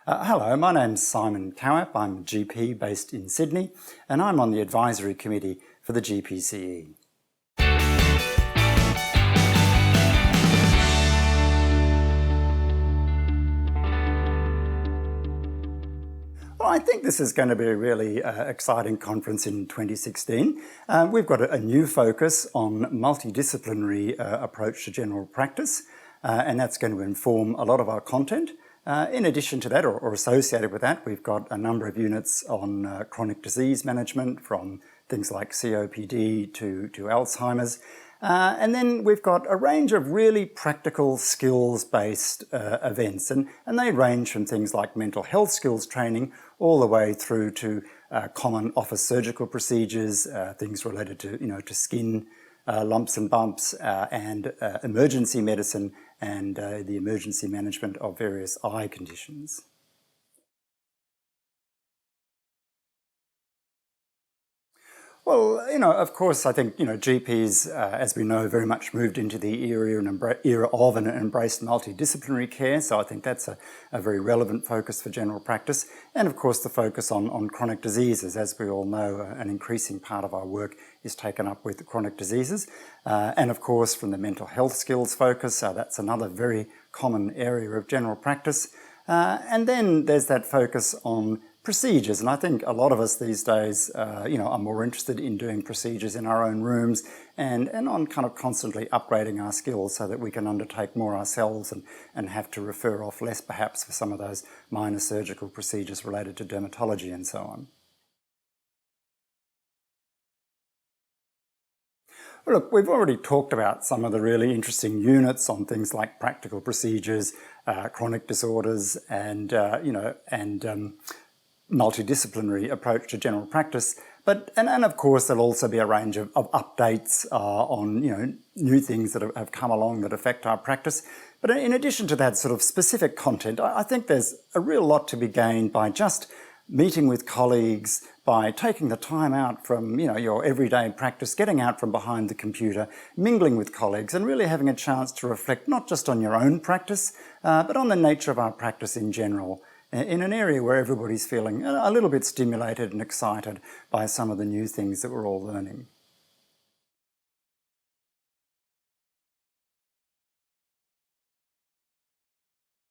Hello, my name's Simon Cowap. I'm a GP based in Sydney, and I'm on the advisory committee for the GPCE. Well, I think this is going to be a really exciting conference in 2016. We've got a new focus on multidisciplinary approach to general practice, and that's going to inform a lot of our content. In addition to that, or associated with that, we've got a number of units on chronic disease management, from things like COPD to Alzheimer's. And then we've got a range of really practical skills-based events, and they range from things like mental health skills training all the way through to common office surgical procedures, things related to, to skin lumps and bumps, and emergency medicine and the emergency management of various eye conditions. Well, of course, I think, GPs, as we know, very much moved into the era of and embraced multidisciplinary care. So I think that's a very relevant focus for general practice. And of course, the focus on chronic diseases. As we all know, an increasing part of our work is taken up with chronic diseases. And of course, from the mental health skills focus, that's another very common area of general practice. And then there's that focus on procedures, and I think a lot of us these days, are more interested in doing procedures in our own rooms and on kind of constantly upgrading our skills so that we can undertake more ourselves and have to refer off less perhaps for some of those minor surgical procedures related to dermatology and so on. Well, look, we've already talked about some of the really interesting units on things like practical procedures, chronic disorders, and multidisciplinary approach to general practice. And of course, there'll also be a range of updates on new things that have come along that affect our practice. But in addition to that sort of specific content, I think there's a real lot to be gained by just meeting with colleagues, by taking the time out from your everyday practice, getting out from behind the computer, mingling with colleagues, and really having a chance to reflect not just on your own practice, but on the nature of our practice in general, in an area where everybody's feeling a little bit stimulated and excited by some of the new things that we're all learning.